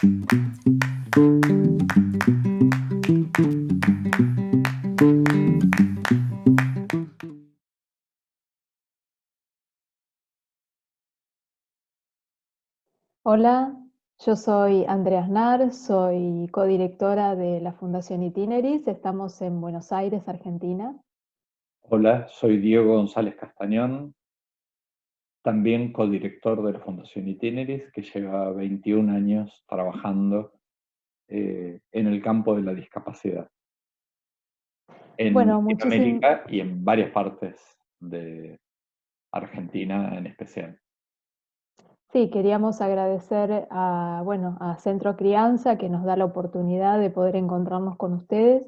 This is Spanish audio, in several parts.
Hola, yo soy Andrea Aznar, soy codirectora de la Fundación Itineris, estamos en Buenos Aires, Argentina. Hola, soy Diego González Castañón, también codirector de la Fundación Itineris, que lleva 21 años trabajando en el campo de la discapacidad, en Bueno, Latinoamérica y en varias partes de Argentina en especial. sí, queríamos agradecer a Centro Crianza que nos da la oportunidad de poder encontrarnos con ustedes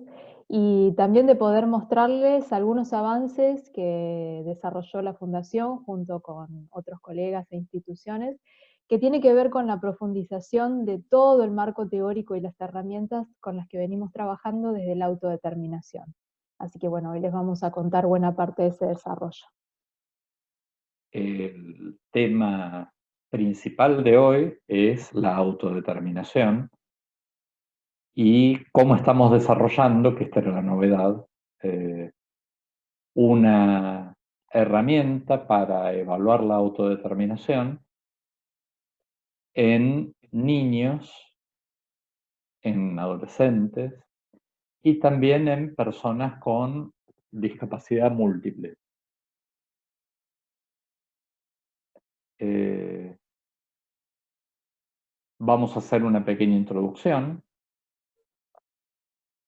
y también de poder mostrarles algunos avances que desarrolló la Fundación junto con otros colegas e instituciones, que tiene que ver con la profundización de todo el marco teórico y las herramientas con las que venimos trabajando desde la autodeterminación. Así que bueno, hoy les vamos a contar buena parte de ese desarrollo. El tema principal de hoy es la autodeterminación y cómo estamos desarrollando, que esta era la novedad, una herramienta para evaluar la autodeterminación en niños, en adolescentes y también en personas con discapacidad múltiple. Eh, Vamos a hacer una pequeña introducción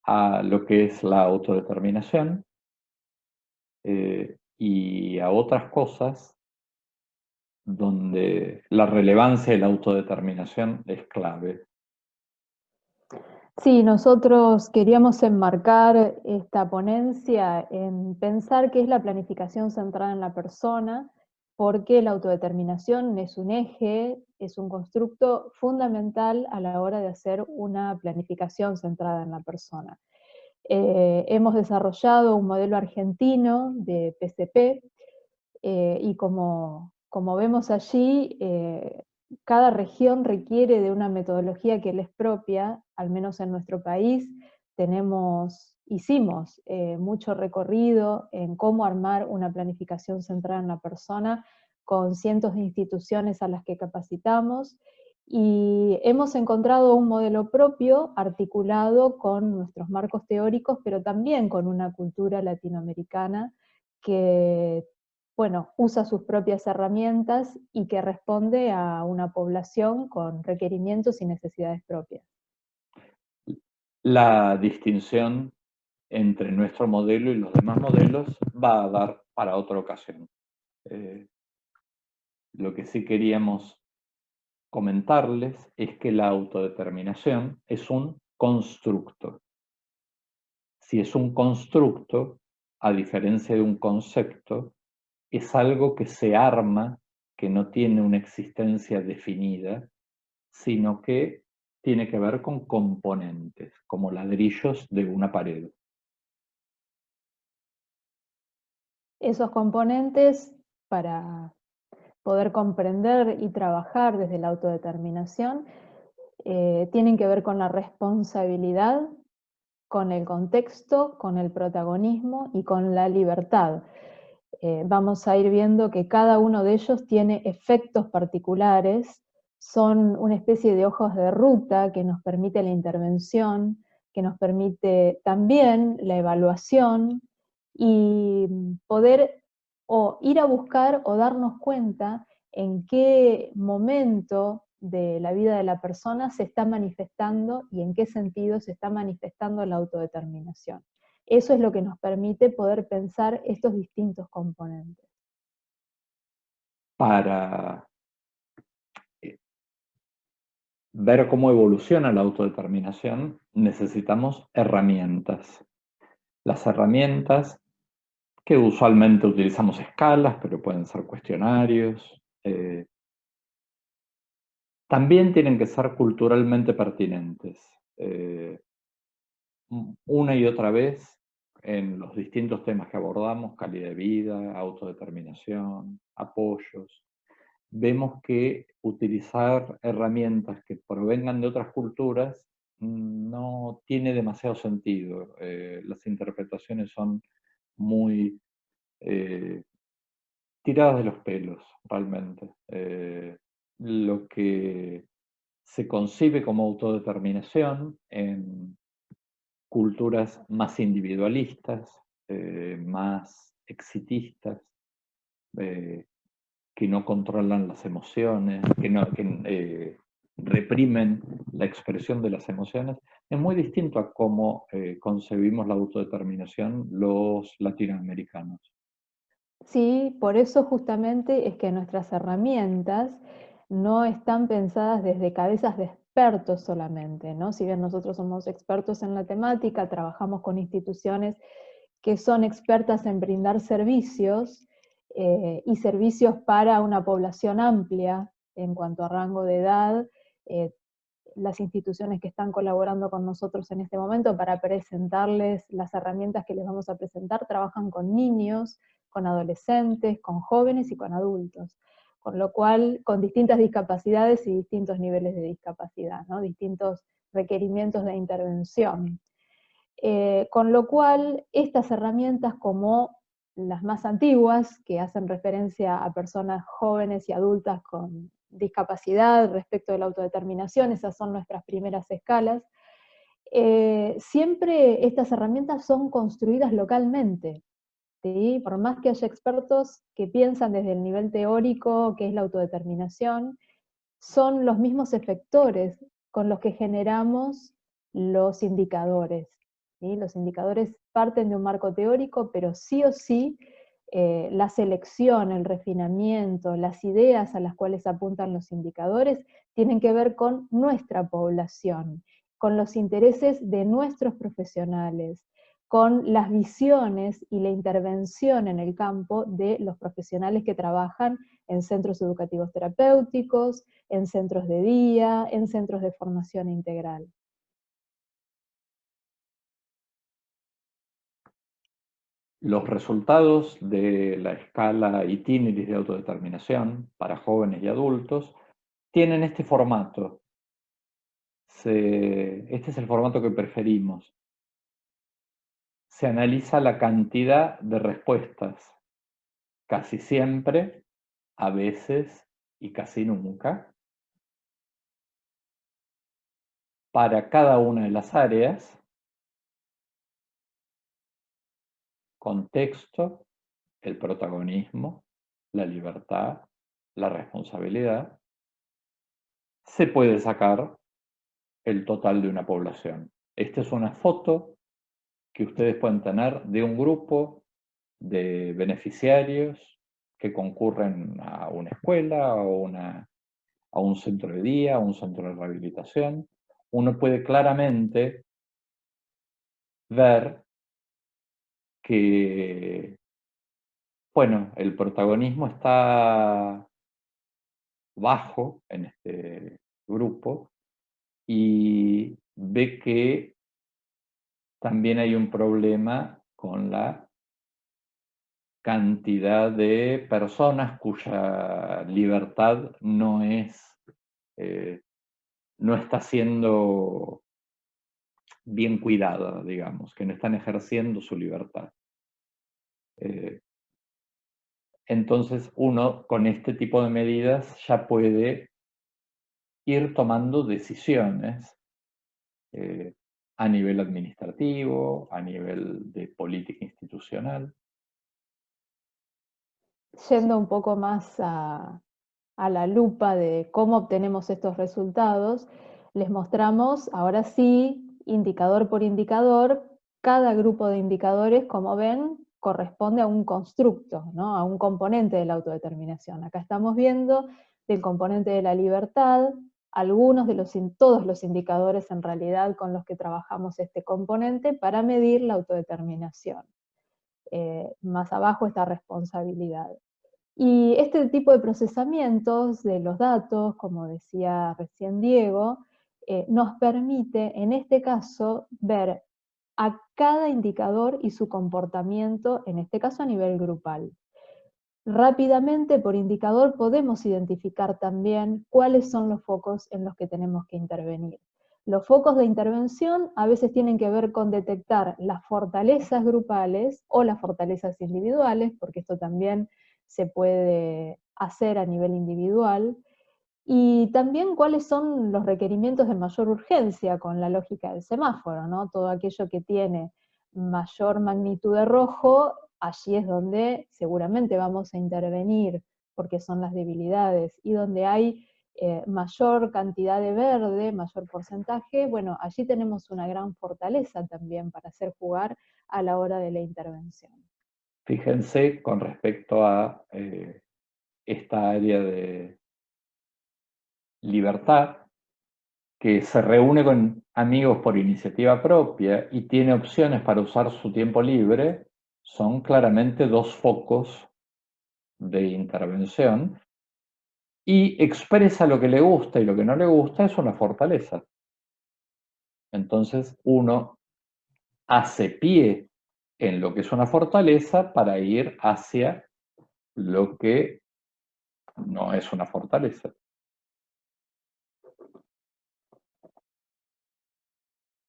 a lo que es la autodeterminación y a otras cosas donde la relevancia de la autodeterminación es clave. Sí, nosotros queríamos enmarcar esta ponencia en pensar qué es la planificación centrada en la persona, porque la autodeterminación es un eje, es un constructo fundamental a la hora de hacer una planificación centrada en la persona. Hemos desarrollado un modelo argentino de PCP y como vemos allí, cada región requiere de una metodología que le es propia, al menos en nuestro país hicimos mucho recorrido en cómo armar una planificación centrada en la persona con cientos de instituciones a las que capacitamos y hemos encontrado un modelo propio articulado con nuestros marcos teóricos, pero también con una cultura latinoamericana que usa sus propias herramientas y que responde a una población con requerimientos y necesidades propias. La distinción entre nuestro modelo y los demás modelos va a dar para otra ocasión. Lo que sí queríamos comentarles es que la autodeterminación es un constructo. Si es un constructo, a diferencia de un concepto, es algo que se arma, que no tiene una existencia definida, sino que tiene que ver con componentes, como ladrillos de una pared. Esos componentes, para poder comprender y trabajar desde la autodeterminación, tienen que ver con la responsabilidad, con el contexto, con el protagonismo y con la libertad. Vamos a ir viendo que cada uno de ellos tiene efectos particulares, son una especie de ojos de ruta que nos permite la intervención, que nos permite también la evaluación y poder o ir a buscar o darnos cuenta en qué momento de la vida de la persona se está manifestando y en qué sentido se está manifestando la autodeterminación. Eso es lo que nos permite poder pensar estos distintos componentes. Para ver cómo evoluciona la autodeterminación, necesitamos herramientas. Las herramientas que usualmente utilizamos escalas, pero pueden ser cuestionarios, también tienen que ser culturalmente pertinentes. Una y otra vez, en los distintos temas que abordamos, calidad de vida, autodeterminación, apoyos, vemos que utilizar herramientas que provengan de otras culturas no tiene demasiado sentido. Las interpretaciones son muy tiradas de los pelos, realmente. Lo que se concibe como autodeterminación en culturas más individualistas, más exitistas, que no controlan las emociones, que reprimen la expresión de las emociones, es muy distinto a cómo concebimos la autodeterminación los latinoamericanos. Sí, por eso justamente es que nuestras herramientas no están pensadas desde cabezas de expertos solamente, ¿no? Si bien nosotros somos expertos en la temática, trabajamos con instituciones que son expertas en brindar servicios y servicios para una población amplia en cuanto a rango de edad, eh, las instituciones que están colaborando con nosotros en este momento para presentarles las herramientas que les vamos a presentar, trabajan con niños, con adolescentes, con jóvenes y con adultos, con lo cual, con distintas discapacidades y distintos niveles de discapacidad, ¿no? Distintos requerimientos de intervención. Con lo cual, estas herramientas como las más antiguas, que hacen referencia a personas jóvenes y adultas con discapacidad respecto de la autodeterminación, esas son nuestras primeras escalas, siempre estas herramientas son construidas localmente, ¿sí? Por más que haya expertos que piensan desde el nivel teórico que es la autodeterminación, son los mismos efectores con los que generamos los indicadores, ¿sí? Los indicadores parten de un marco teórico, pero sí o sí la selección, el refinamiento, las ideas a las cuales apuntan los indicadores tienen que ver con nuestra población, con los intereses de nuestros profesionales, con las visiones y la intervención en el campo de los profesionales que trabajan en centros educativos terapéuticos, en centros de día, en centros de formación integral. Los resultados de la escala Itineris de autodeterminación para jóvenes y adultos tienen este formato. Este es el formato que preferimos. Se analiza la cantidad de respuestas, casi siempre, a veces y casi nunca, para cada una de las áreas: contexto, el protagonismo, la libertad, la responsabilidad. Se puede sacar el total de una población. Esta es una foto que ustedes pueden tener de un grupo de beneficiarios que concurren a una escuela o a un centro de día, a un centro de rehabilitación. Uno puede claramente ver que, bueno, el protagonismo está bajo en este grupo, y ve que también hay un problema con la cantidad de personas cuya libertad eh, no está siendo bien cuidada, digamos, que no están ejerciendo su libertad. Entonces uno con este tipo de medidas ya puede ir tomando decisiones a nivel administrativo, a nivel de política institucional. Yendo un poco más a la lupa de cómo obtenemos estos resultados, les mostramos ahora sí, indicador por indicador, cada grupo de indicadores, como ven, corresponde a un constructo, ¿no? A un componente de la autodeterminación. Acá estamos viendo del componente de la libertad, todos los indicadores en realidad con los que trabajamos este componente para medir la autodeterminación. Más abajo está responsabilidad. Y este tipo de procesamientos de los datos, como decía recién Diego, nos permite, en este caso, ver a cada indicador y su comportamiento, en este caso a nivel grupal. rápidamente por indicador podemos identificar también cuáles son los focos en los que tenemos que intervenir. Los focos de intervención a veces tienen que ver con detectar las fortalezas grupales o las fortalezas individuales, porque esto también se puede hacer a nivel individual, y también cuáles son los requerimientos de mayor urgencia con la lógica del semáforo, ¿no? Todo aquello que tiene mayor magnitud de rojo, allí es donde seguramente vamos a intervenir, porque son las debilidades, y donde hay mayor cantidad de verde, mayor porcentaje, bueno, allí tenemos una gran fortaleza también para hacer jugar a la hora de la intervención. Fíjense con respecto a esta área de libertad, que se reúne con amigos por iniciativa propia y tiene opciones para usar su tiempo libre, son claramente dos focos de intervención, y expresa lo que le gusta y lo que no le gusta es una fortaleza. Entonces uno hace pie en lo que es una fortaleza para ir hacia lo que no es una fortaleza.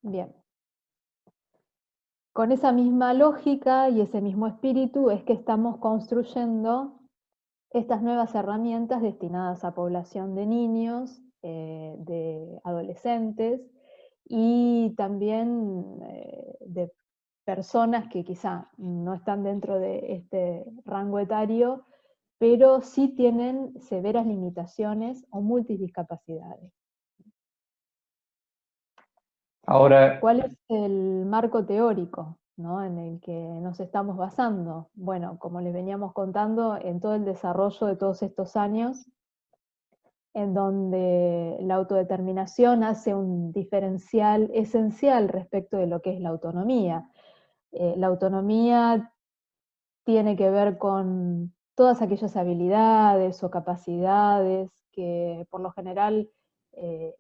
Bien. Con esa misma lógica y ese mismo espíritu es que estamos construyendo estas nuevas herramientas destinadas a población de niños, de adolescentes y también de personas que quizá no están dentro de este rango etario, pero sí tienen severas limitaciones o multidiscapacidades. Ahora, ¿Cuál es el marco teórico, ¿no?, en el que nos estamos basando? Bueno, como les veníamos contando, en todo el desarrollo de todos estos años, en donde la autodeterminación hace un diferencial esencial respecto de lo que es la autonomía. La autonomía tiene que ver con todas aquellas habilidades o capacidades que por lo general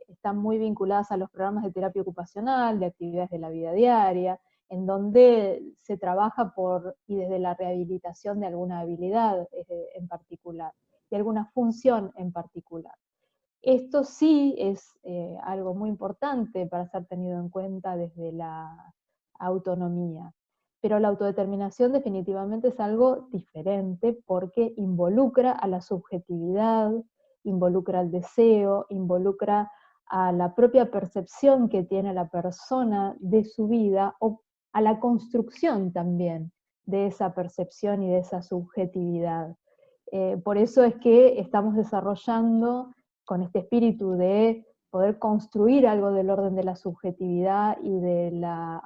están muy vinculadas a los programas de terapia ocupacional, de actividades de la vida diaria, en donde se trabaja por y desde la rehabilitación de alguna habilidad en particular, de alguna función en particular. Esto sí es algo muy importante para ser tenido en cuenta desde la autonomía, pero la autodeterminación definitivamente es algo diferente porque involucra a la subjetividad, involucra al deseo, involucra a la propia percepción que tiene la persona de su vida o a la construcción también de esa percepción y de esa subjetividad. Por eso es que estamos desarrollando con este espíritu de poder construir algo del orden de la subjetividad y de la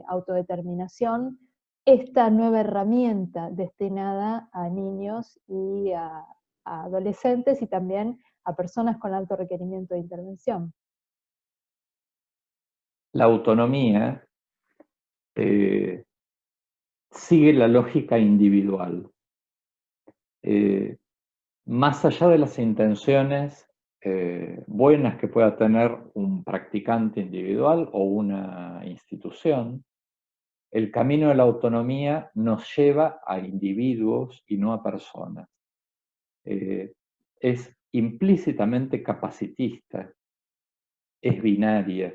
autodeterminación, esta nueva herramienta destinada a niños y a adolescentes y también a personas con alto requerimiento de intervención. la autonomía sigue la lógica individual. Más allá de las intenciones buenas que pueda tener un practicante individual o una institución, el camino de la autonomía nos lleva a individuos y no a personas. Es implícitamente capacitista, es binaria,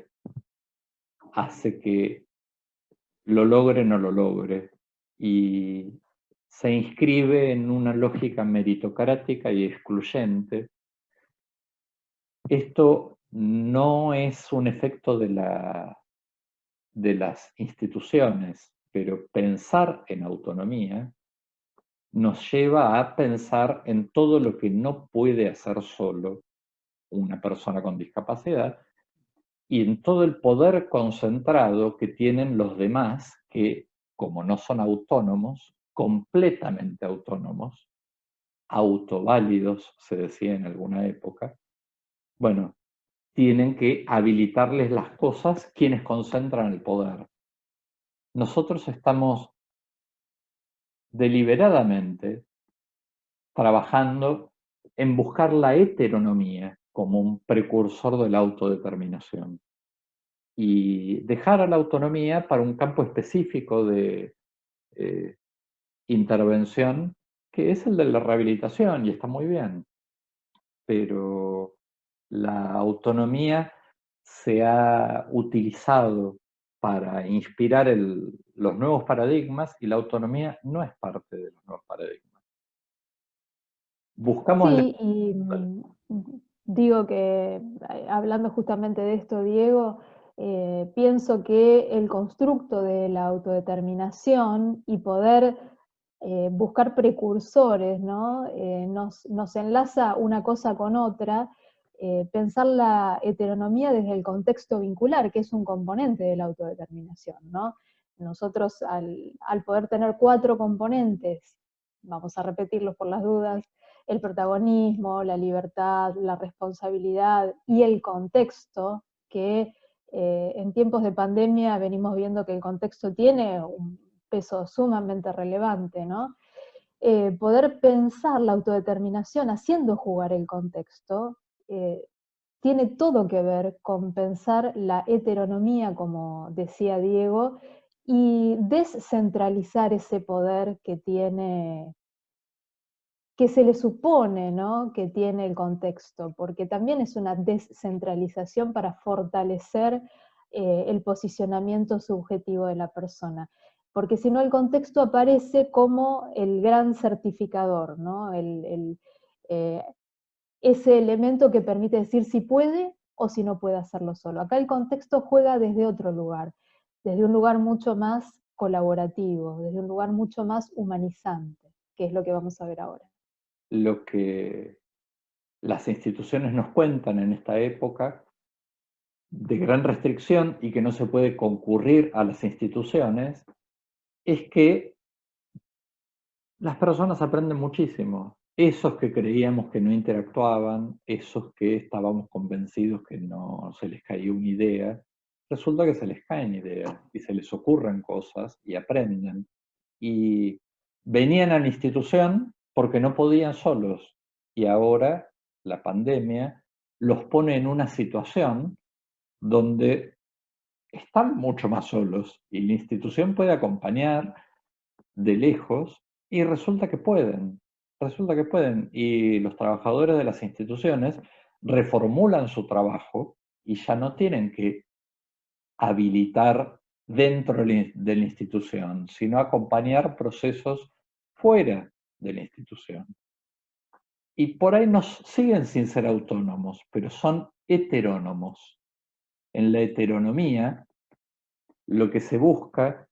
hace que lo logre o no lo logre, y se inscribe en una lógica meritocrática y excluyente. Esto no es un efecto de las instituciones, pero pensar en autonomía nos lleva a pensar en todo lo que no puede hacer solo una persona con discapacidad y en todo el poder concentrado que tienen los demás que, como no son autónomos, completamente autónomos, autoválidos, se decía en alguna época, bueno, tienen que habilitarles las cosas quienes concentran el poder. Nosotros estamos deliberadamente trabajando en buscar la heteronomía como un precursor de la autodeterminación y dejar a la autonomía para un campo específico de intervención que es el de la rehabilitación, y está muy bien, pero la autonomía se ha utilizado para inspirar los nuevos paradigmas, y la autonomía no es parte de los nuevos paradigmas. Buscamos Sí, y digo que hablando justamente de esto, Diego, pienso que el constructo de la autodeterminación y poder buscar precursores, ¿no? Nos enlaza una cosa con otra, pensar la heteronomía desde el contexto vincular, que es un componente de la autodeterminación, ¿no? Nosotros al poder tener 4 componentes, vamos a repetirlos por las dudas, el protagonismo, la libertad, la responsabilidad y el contexto, que en tiempos de pandemia venimos viendo que el contexto tiene un peso sumamente relevante, ¿no? Poder pensar la autodeterminación haciendo jugar el contexto tiene todo que ver con pensar la heteronomía, como decía Diego, y descentralizar ese poder que tiene, que se le supone, ¿no?, que tiene el contexto, porque también es una descentralización para fortalecer el posicionamiento subjetivo de la persona. Porque si no, el contexto aparece como el gran certificador, ¿no? Eh, ese elemento que permite decir si puede o si no puede hacerlo solo. Acá el contexto juega desde otro lugar, desde un lugar mucho más colaborativo, desde un lugar mucho más humanizante, que es lo que vamos a ver ahora. Lo que las instituciones nos cuentan en esta época de gran restricción y que no se puede concurrir a las instituciones es que las personas aprenden muchísimo. Esos que creíamos que no interactuaban, esos que estábamos convencidos que no se les caía una idea, resulta que se les caen ideas y se les ocurren cosas y aprenden. Y venían a la institución porque no podían solos. Y ahora la pandemia los pone en una situación donde están mucho más solos y la institución puede acompañar de lejos y resulta que pueden. Y los trabajadores de las instituciones reformulan su trabajo y ya no tienen que habilitar dentro de la institución, sino acompañar procesos fuera de la institución. Y por ahí nos siguen sin ser autónomos, pero son heterónomos. En la heteronomía, lo que se busca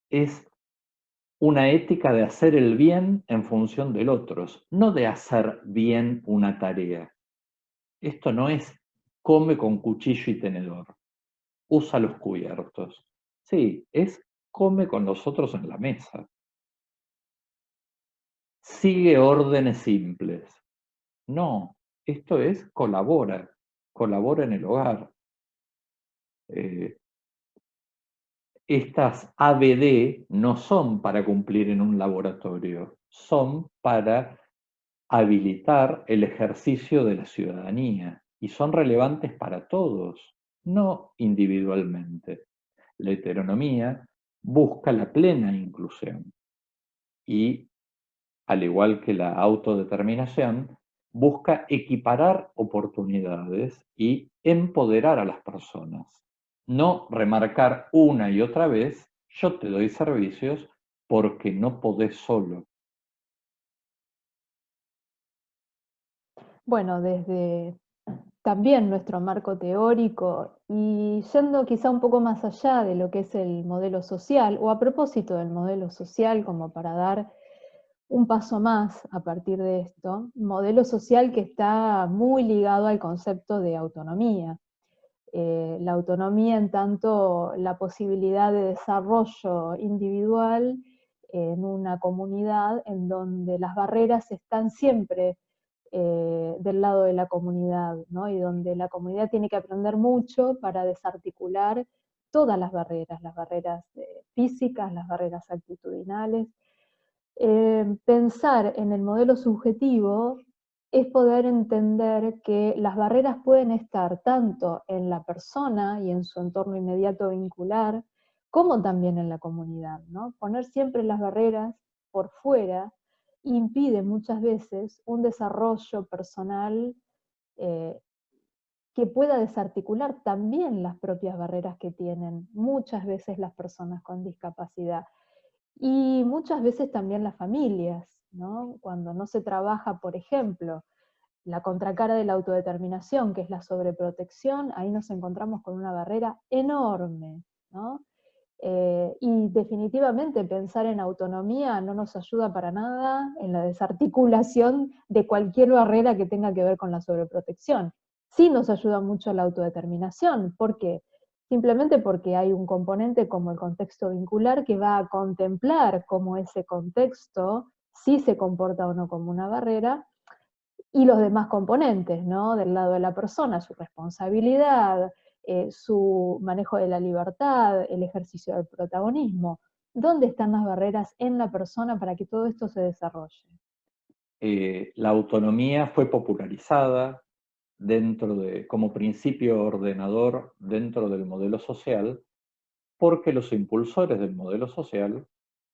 es una ética de hacer el bien en función del otro, no de hacer bien una tarea. Esto no es come con cuchillo y tenedor, usa los cubiertos. Sí, es come con los otros en la mesa. Sigue órdenes simples. No, esto es colabora en el hogar. Eh, Estas ABD no son para cumplir en un laboratorio, son para habilitar el ejercicio de la ciudadanía y son relevantes para todos, no individualmente. La heteronomía busca la plena inclusión y, al igual que la autodeterminación, busca equiparar oportunidades y empoderar a las personas, no remarcar una y otra vez, yo te doy servicios porque no podés solo. Bueno, desde también nuestro marco teórico y yendo quizá un poco más allá de lo que es el modelo social, o a propósito del modelo social, como para dar un paso más a partir de esto, modelo social que está muy ligado al concepto de autonomía. La autonomía en tanto la posibilidad de desarrollo individual en una comunidad en donde las barreras están siempre del lado de la comunidad, ¿no? Y donde la comunidad tiene que aprender mucho para desarticular todas las barreras físicas, las barreras actitudinales. Pensar en el modelo subjetivo es poder entender que las barreras pueden estar tanto en la persona y en su entorno inmediato vincular, como también en la comunidad, ¿no? Poner siempre las barreras por fuera impide muchas veces un desarrollo personal que pueda desarticular también las propias barreras que tienen muchas veces las personas con discapacidad. Y muchas veces también las familias, ¿no? Cuando no se trabaja, por ejemplo, la contracara de la autodeterminación, que es la sobreprotección, ahí nos encontramos con una barrera enorme, ¿no? Y definitivamente pensar en autonomía no nos ayuda para nada en la desarticulación de cualquier barrera que tenga que ver con la sobreprotección. Sí nos ayuda mucho la autodeterminación. ¿Por qué? Simplemente porque hay un componente como el contexto vincular que va a contemplar cómo ese contexto sí se comporta o no como una barrera, y los demás componentes, ¿no? Del lado de la persona, su responsabilidad, su manejo de la libertad, el ejercicio del protagonismo. ¿Dónde están las barreras en la persona para que todo esto se desarrolle? La autonomía fue popularizada como principio ordenador dentro del modelo social, porque los impulsores del modelo social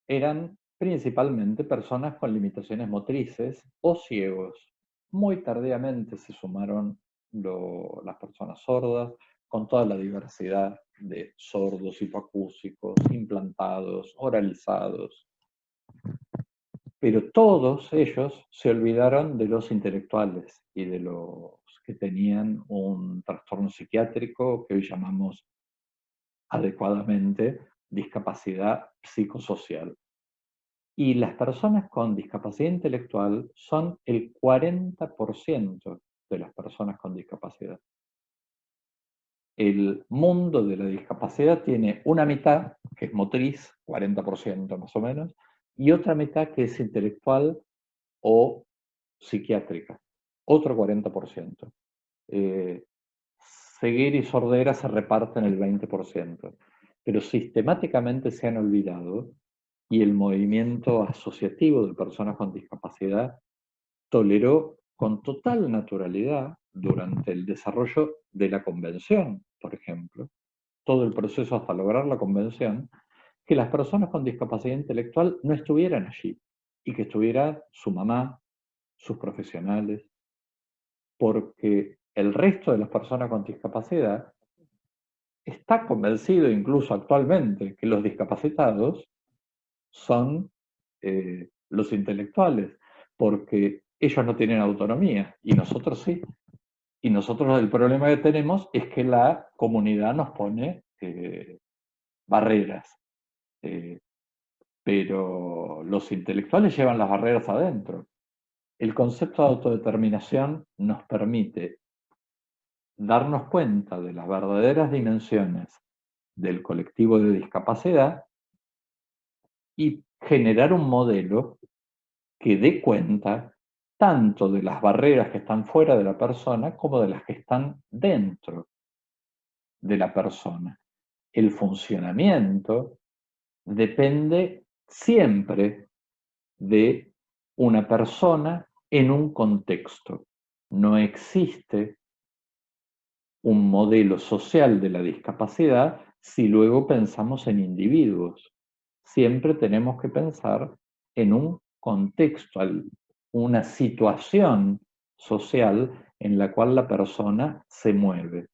eran principalmente personas con limitaciones motrices o ciegos. Muy tardíamente se sumaron las personas sordas, con toda la diversidad de sordos, hipoacúsicos, implantados, oralizados. Pero todos ellos se olvidaron de los intelectuales y de los que tenían un trastorno psiquiátrico que hoy llamamos adecuadamente discapacidad psicosocial. Y las personas con discapacidad intelectual son el 40% de las personas con discapacidad. El mundo de la discapacidad tiene una mitad, que es motriz, 40% más o menos, y otra mitad que es intelectual o psiquiátrica, otro 40%. Ceguera y sordera se reparten el 20%, pero sistemáticamente se han olvidado y el movimiento asociativo de personas con discapacidad toleró con total naturalidad durante el desarrollo de la convención, por ejemplo, todo el proceso hasta lograr la convención, que las personas con discapacidad intelectual no estuvieran allí y que estuviera su mamá, sus profesionales, porque el resto de las personas con discapacidad está convencido incluso actualmente que los discapacitados son los intelectuales, porque ellos no tienen autonomía y nosotros sí. Y nosotros el problema que tenemos es que la comunidad nos pone barreras, eh, pero los intelectuales llevan las barreras adentro. El concepto de autodeterminación nos permite darnos cuenta de las verdaderas dimensiones del colectivo de discapacidad y generar un modelo que dé cuenta tanto de las barreras que están fuera de la persona como de las que están dentro de la persona. El funcionamiento depende siempre de una persona en un contexto. No existe un modelo social de la discapacidad si luego pensamos en individuos. Siempre tenemos que pensar en un contexto, una situación social en la cual la persona se mueve.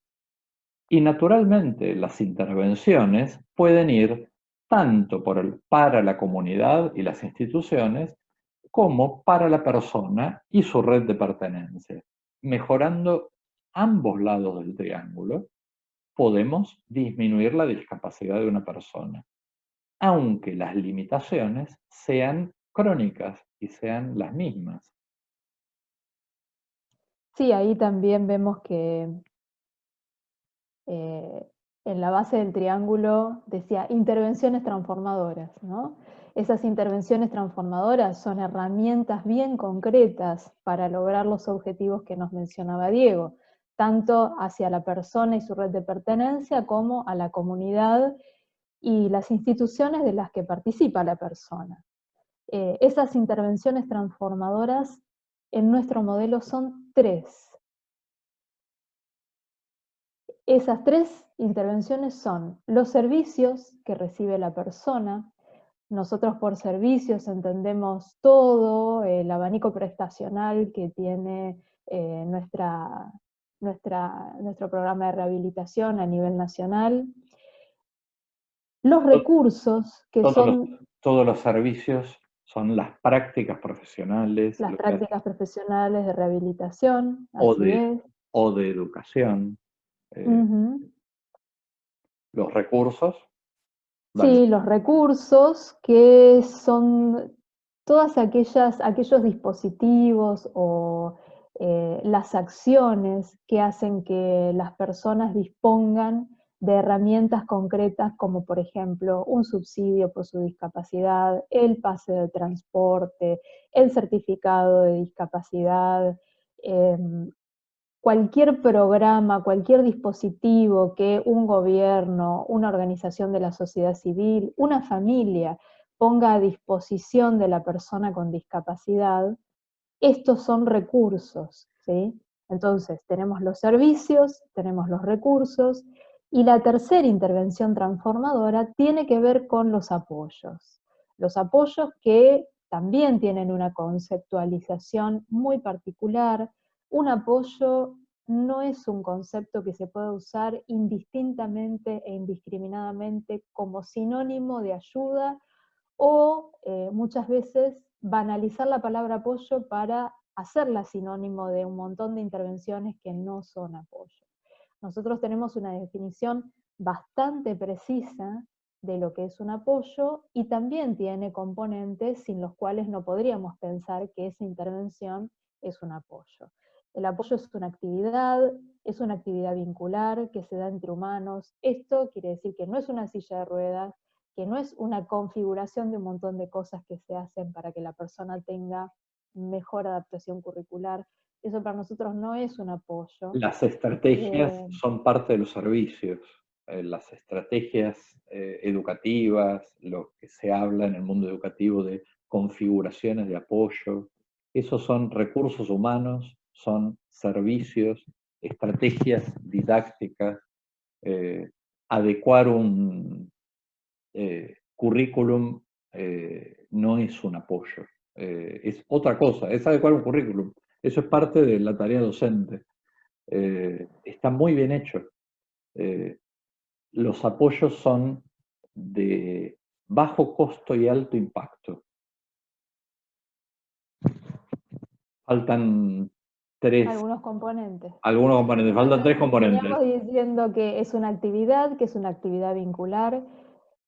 Y naturalmente las intervenciones pueden ir tanto para la comunidad y las instituciones como para la persona y su red de pertenencia. Mejorando ambos lados del triángulo, podemos disminuir la discapacidad de una persona, aunque las limitaciones sean crónicas y sean las mismas. Sí, ahí también vemos que en la base del triángulo decía intervenciones transformadoras, ¿no? Esas intervenciones transformadoras son herramientas bien concretas para lograr los objetivos que nos mencionaba Diego, tanto hacia la persona y su red de pertenencia como a la comunidad y las instituciones de las que participa la persona. Esas intervenciones transformadoras en nuestro modelo son tres. Esas tres intervenciones son los servicios que recibe la persona, Nosotros por servicios entendemos todo, el abanico prestacional que tiene nuestro programa de rehabilitación a nivel nacional. Los recursos que Todos los, son todos los servicios son las prácticas profesionales, las lo que hace, prácticas profesionales de rehabilitación, así es. o de educación. eh, Ujú. los recursos, dale. Sí, los recursos que son todas aquellos dispositivos o las acciones que hacen que las personas dispongan de herramientas concretas como por ejemplo un subsidio por su discapacidad, el pase de transporte, el certificado de discapacidad, em, cualquier programa, cualquier dispositivo que un gobierno, una organización de la sociedad civil, una familia ponga a disposición de la persona con discapacidad, estos son recursos, ¿sí? Entonces, tenemos los servicios, tenemos los recursos, y la tercera intervención transformadora tiene que ver con los apoyos. Los apoyos que también tienen una conceptualización muy particular. Un apoyo no es un concepto que se pueda usar indistintamente e indiscriminadamente como sinónimo de ayuda o muchas veces banalizar la palabra apoyo para hacerla sinónimo de un montón de intervenciones que no son apoyo. Nosotros tenemos una definición bastante precisa de lo que es un apoyo y también tiene componentes sin los cuales no podríamos pensar que esa intervención es un apoyo. El apoyo es una actividad vincular que se da entre humanos. Esto quiere decir que no es una silla de ruedas, que no es una configuración de un montón de cosas que se hacen para que la persona tenga mejor adaptación curricular. Eso para nosotros no es un apoyo. Las estrategias Eh, son parte de los servicios. Las estrategias educativas, lo que se habla en el mundo educativo de configuraciones de apoyo, esos son recursos humanos, son servicios, estrategias didácticas, adecuar un currículum no es un apoyo, es otra cosa, es adecuar un currículum. Eso es parte de la tarea docente. Está muy bien hecho. Eh, los apoyos son de bajo costo y alto impacto. Faltan tres, algunos componentes. algunos componentes, faltan tres componentes. Veníamos diciendo que es una actividad vincular.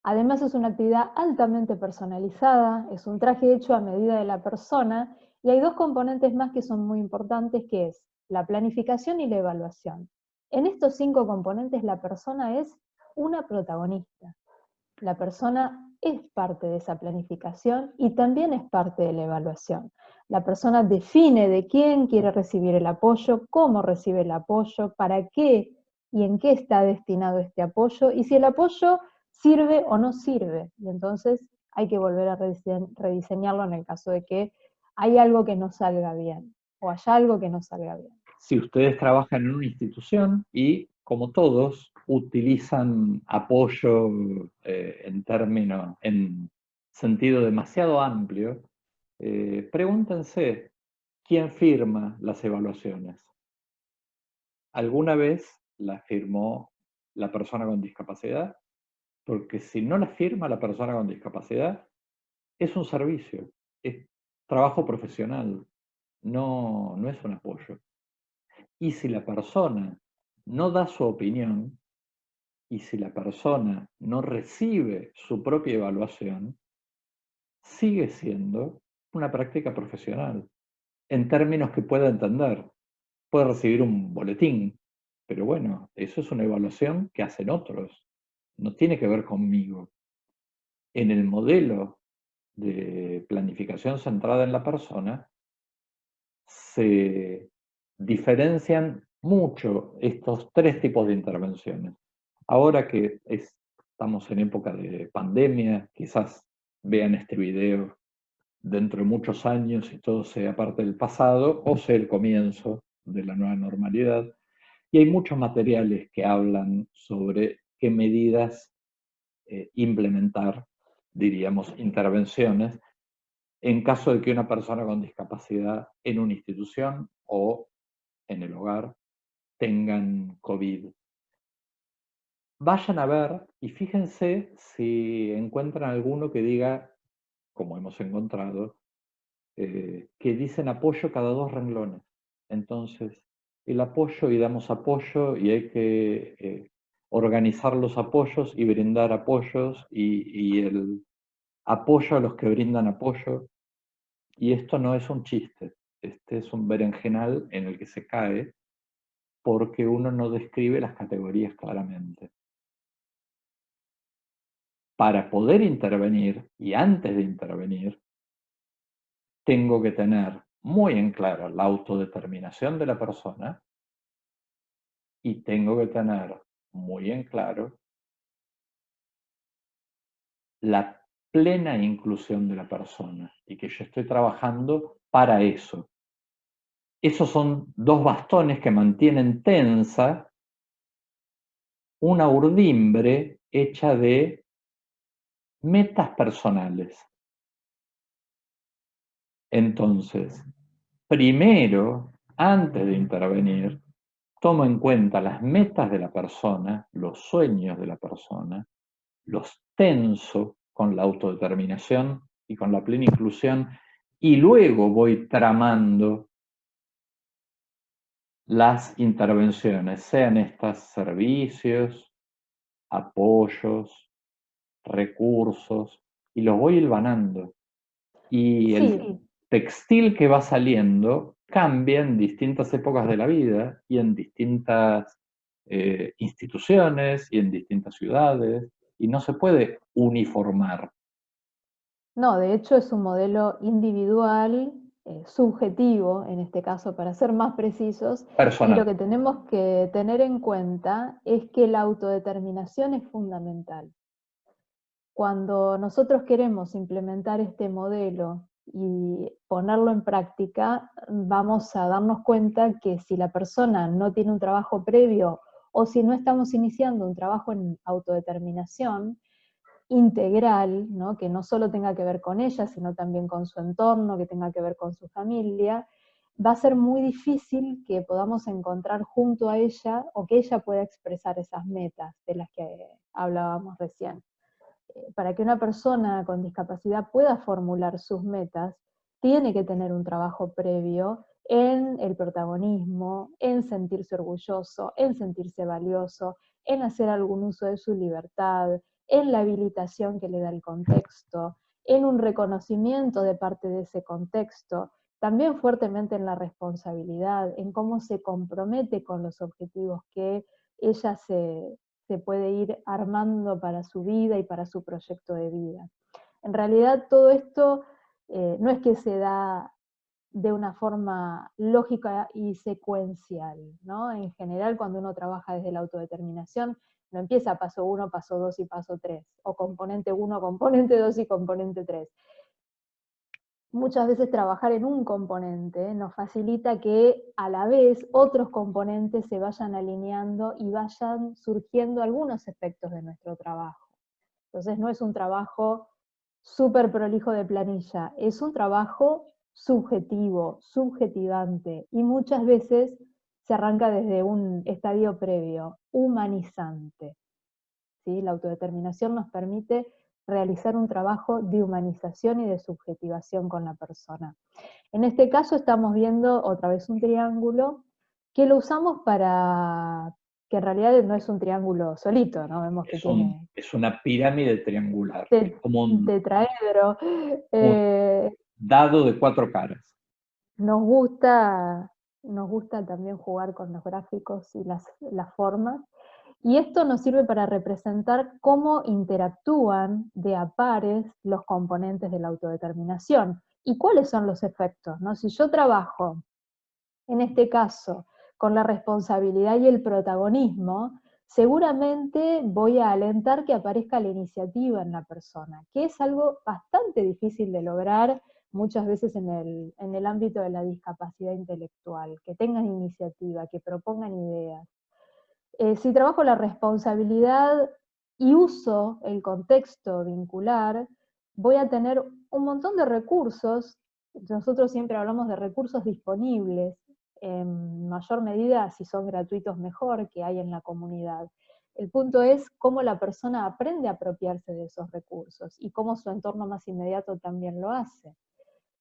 Además es una actividad altamente personalizada, es un traje hecho a medida de la persona, y hay dos componentes más que son muy importantes, que es la planificación y la evaluación. En estos 5 componentes la persona es una protagonista. La persona es parte de esa planificación y también es parte de la evaluación. La persona define de quién quiere recibir el apoyo, cómo recibe el apoyo, para qué y en qué está destinado este apoyo, y si el apoyo sirve o no sirve. Y entonces hay que volver a rediseñarlo en el caso de que hay algo que no salga bien, o haya algo que no salga bien. Si ustedes trabajan en una institución y, como todos, utilizan apoyo en sentido demasiado amplio, pregúntense quién firma las evaluaciones. ¿Alguna vez la firmó la persona con discapacidad? Porque si no la firma la persona con discapacidad, es un servicio, es trabajo profesional, no es un apoyo. Y si la persona no da su opinión, y si la persona no recibe su propia evaluación, sigue siendo una práctica profesional, en términos que pueda entender. Puede recibir un boletín, pero bueno, eso es una evaluación que hacen otros, no tiene que ver conmigo. En el modelo de planificación centrada en la persona, se diferencian mucho estos tres tipos de intervenciones. Ahora que estamos en época de pandemia, quizás vean este video dentro de muchos años y todo sea parte del pasado o sea el comienzo de la nueva normalidad. Y hay muchos materiales que hablan sobre qué medidas implementar diríamos, intervenciones en caso de que una persona con discapacidad en una institución o en el hogar tengan COVID. Vayan a ver y fíjense si encuentran alguno que diga, como hemos encontrado, que dicen apoyo cada 2 renglones. Entonces, el apoyo y damos apoyo y hay que organizar los apoyos y brindar apoyos y el apoyo a los que brindan apoyo. Y esto no es un chiste, este es un berenjenal en el que se cae porque uno no describe las categorías claramente. Para poder intervenir y antes de intervenir, tengo que tener muy en claro la autodeterminación de la persona y tengo que tener muy en claro la plena inclusión de la persona y que yo estoy trabajando para eso. Esos son dos bastones que mantienen tensa una urdimbre hecha de metas personales. Entonces, primero, antes de intervenir, tomo en cuenta las metas de la persona, los sueños de la persona, los tenso con la autodeterminación y con la plena inclusión, y luego voy tramando las intervenciones, sean estas servicios, apoyos, recursos, y los voy hilvanando. Y el Sí, textil que va saliendo cambia en distintas épocas de la vida y en distintas instituciones y en distintas ciudades, y no se puede uniformar. no, de hecho es un modelo individual, subjetivo, en este caso, para ser más precisos, y Personal. lo que tenemos que tener en cuenta es que la autodeterminación es fundamental. Cuando nosotros queremos implementar este modelo y ponerlo en práctica, vamos a darnos cuenta que si la persona no tiene un trabajo previo o si no estamos iniciando un trabajo en autodeterminación integral, ¿no? Que no solo tenga que ver con ella, sino también con su entorno, que tenga que ver con su familia, va a ser muy difícil que podamos encontrar junto a ella o que ella pueda expresar esas metas de las que hablábamos recién. Para que una persona con discapacidad pueda formular sus metas, tiene que tener un trabajo previo en el protagonismo, en sentirse orgulloso, en sentirse valioso, en hacer algún uso de su libertad, en la habilitación que le da el contexto, en un reconocimiento de parte de ese contexto, también fuertemente en la responsabilidad, en cómo se compromete con los objetivos que ella se puede ir armando para su vida y para su proyecto de vida. En realidad todo esto no es que se da de una forma lógica y secuencial, ¿no? En general, cuando uno trabaja desde la autodeterminación, no empieza paso 1, paso 2 y paso 3, o componente 1, componente 2 y componente 3. Muchas veces trabajar en un componente nos facilita que a la vez otros componentes se vayan alineando y vayan surgiendo algunos efectos de nuestro trabajo. Entonces no es un trabajo súper prolijo de planilla, es un trabajo subjetivo, subjetivante, y muchas veces se arranca desde un estadio previo, humanizante. ¿Sí? La autodeterminación nos permite realizar un trabajo de humanización y de subjetivación con la persona. En este caso estamos viendo otra vez un triángulo que lo usamos para, que en realidad no es un triángulo solito, ¿no? Vemos que tiene Es una pirámide triangular, es como tetraedro. un Eh, dado de 4 caras. nos gusta, nos gusta también jugar con los gráficos y las formas. Y esto nos sirve para representar cómo interactúan de a pares los componentes de la autodeterminación y cuáles son los efectos, ¿no? Si yo trabajo, en este caso, con la responsabilidad y el protagonismo, seguramente voy a alentar que aparezca la iniciativa en la persona, que es algo bastante difícil de lograr muchas veces en el ámbito de la discapacidad intelectual, que tengan iniciativa, que propongan ideas. Si trabajo la responsabilidad y uso el contexto vincular, voy a tener un montón de recursos. Nosotros siempre hablamos de recursos disponibles, en mayor medida, si son gratuitos mejor, que hay en la comunidad. El punto es cómo la persona aprende a apropiarse de esos recursos y cómo su entorno más inmediato también lo hace.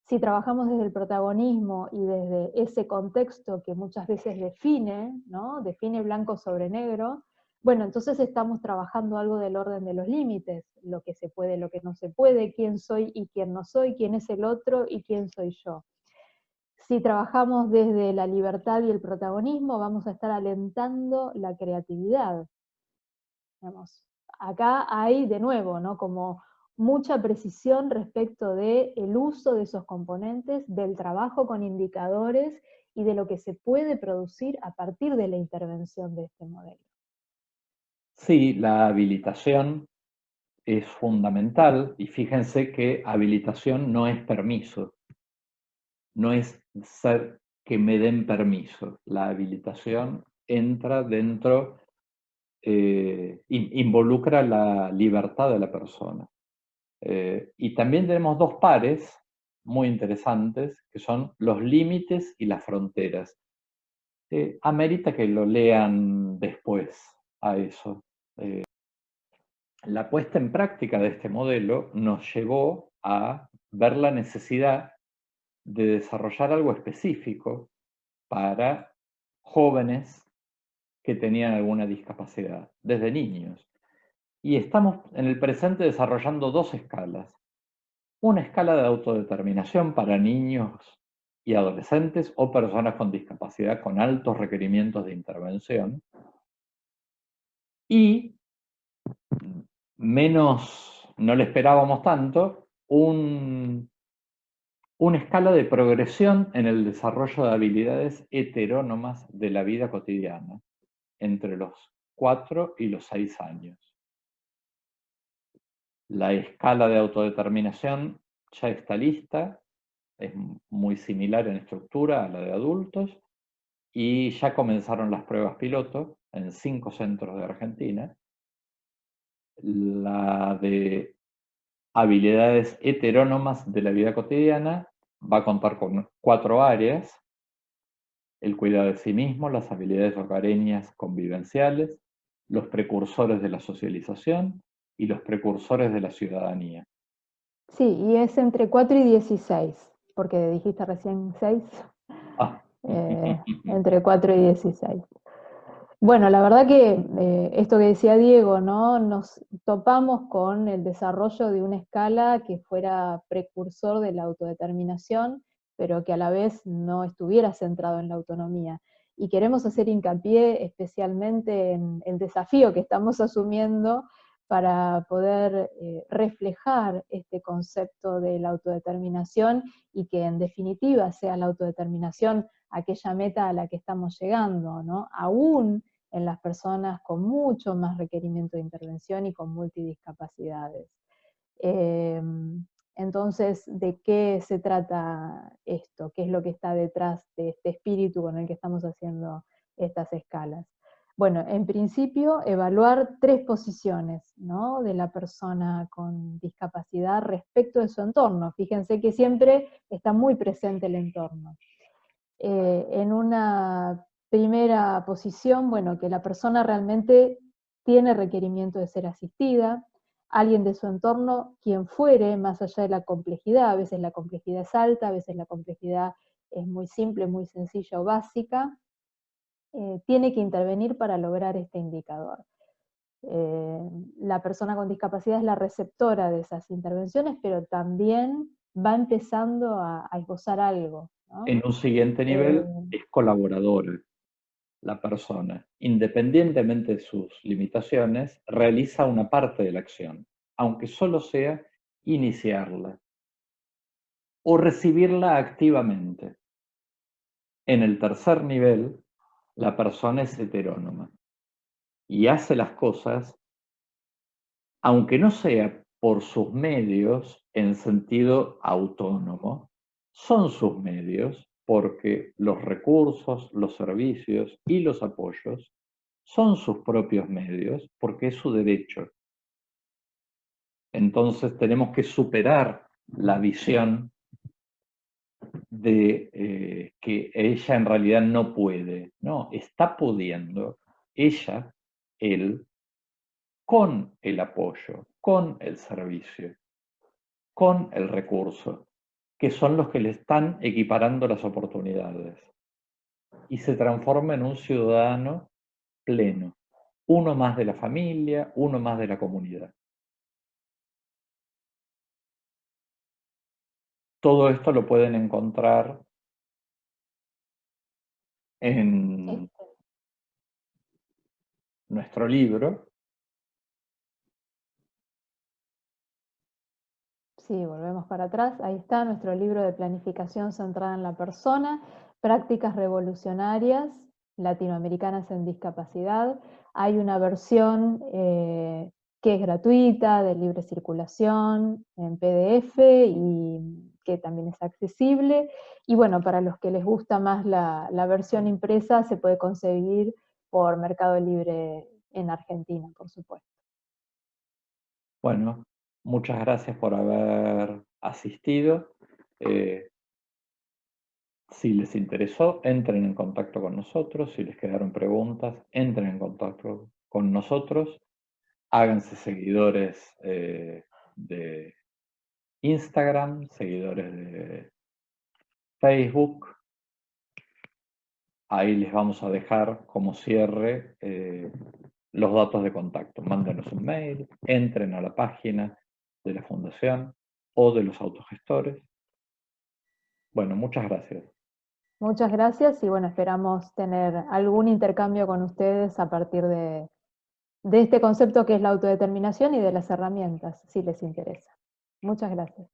Si trabajamos desde el protagonismo y desde ese contexto que muchas veces define, ¿no? Define blanco sobre negro, bueno, entonces estamos trabajando algo del orden de los límites, lo que se puede, lo que no se puede, quién soy y quién no soy, quién es el otro y quién soy yo. Si trabajamos desde la libertad y el protagonismo, vamos a estar alentando la creatividad. Digamos, acá hay de nuevo, ¿no? Como mucha precisión respecto del uso de esos componentes, del trabajo con indicadores y de lo que se puede producir a partir de la intervención de este modelo. Sí, la habilitación es fundamental y fíjense que habilitación no es permiso, no es ser que me den permiso. La habilitación entra dentro, involucra la libertad de la persona. Y también tenemos dos pares muy interesantes, que son los límites y las fronteras. Amerita que lo lean después a eso. La puesta en práctica de este modelo nos llevó a ver la necesidad de desarrollar algo específico para jóvenes que tenían alguna discapacidad, desde niños. Y estamos en el presente desarrollando dos escalas. Una escala de autodeterminación para niños y adolescentes o personas con discapacidad con altos requerimientos de intervención. Y menos, no le esperábamos tanto, una escala de progresión en el desarrollo de habilidades heterónomas de la vida cotidiana, entre los 4 y los 6 años. La escala de autodeterminación ya está lista, es muy similar en estructura a la de adultos, y ya comenzaron las pruebas piloto en 5 centros de Argentina. La de habilidades heterónomas de la vida cotidiana va a contar con 4 áreas: el cuidado de sí mismo, las habilidades hogareñas convivenciales, los precursores de la socialización y los precursores de la ciudadanía. Sí, y es entre 4 y 16, porque dijiste recién 6, Ah. entre 4 y 16. Bueno, la verdad que esto que decía Diego, ¿no? Nos topamos con el desarrollo de una escala que fuera precursor de la autodeterminación, pero que a la vez no estuviera centrado en la autonomía. Y queremos hacer hincapié especialmente en el desafío que estamos asumiendo para poder reflejar este concepto de la autodeterminación y que en definitiva sea la autodeterminación aquella meta a la que estamos llegando, ¿no? Aún en las personas con mucho más requerimiento de intervención y con multidiscapacidades. Entonces, ¿de qué se trata esto? ¿Qué es lo que está detrás de este espíritu con el que estamos haciendo estas escalas? Bueno, en principio, evaluar 3 posiciones, ¿no? De la persona con discapacidad respecto de su entorno. Fíjense que siempre está muy presente el entorno. En una primera posición, bueno, que la persona realmente tiene requerimiento de ser asistida, alguien de su entorno, quien fuere, más allá de la complejidad, a veces la complejidad es alta, a veces la complejidad es muy simple, muy sencilla o básica, tiene que intervenir para lograr este indicador. La persona con discapacidad es la receptora de esas intervenciones, pero también va empezando a esbozar algo, ¿no? En un siguiente nivel es colaboradora. La persona, independientemente de sus limitaciones, realiza una parte de la acción, aunque solo sea iniciarla o recibirla activamente. En el tercer nivel, la persona es heterónoma y hace las cosas, aunque no sea por sus medios en sentido autónomo, son sus medios porque los recursos, los servicios y los apoyos son sus propios medios porque es su derecho. Entonces tenemos que superar la visión de que ella en realidad no puede. No, está pudiendo ella, él, con el apoyo, con el servicio, con el recurso, que son los que le están equiparando las oportunidades. Y se transforma en un ciudadano pleno, uno más de la familia, uno más de la comunidad. Todo esto lo pueden encontrar en nuestro libro. Sí, volvemos para atrás. Ahí está nuestro libro de planificación centrada en la persona, prácticas revolucionarias latinoamericanas en discapacidad. Hay una versión que es gratuita, de libre circulación, en PDF y que también es accesible. Y bueno, para los que les gusta más la versión impresa, se puede conseguir por Mercado Libre en Argentina, por supuesto. Bueno, muchas gracias por haber asistido. Si les interesó, entren en contacto con nosotros. Si les quedaron preguntas, entren en contacto con nosotros. Háganse seguidores de Instagram, seguidores de Facebook. Ahí les vamos a dejar como cierre los datos de contacto. Mándenos un mail, entren a la página de la Fundación o de los autogestores. Bueno, muchas gracias. Muchas gracias y bueno, esperamos tener algún intercambio con ustedes a partir de este concepto que es la autodeterminación y de las herramientas, si les interesa. Muchas gracias.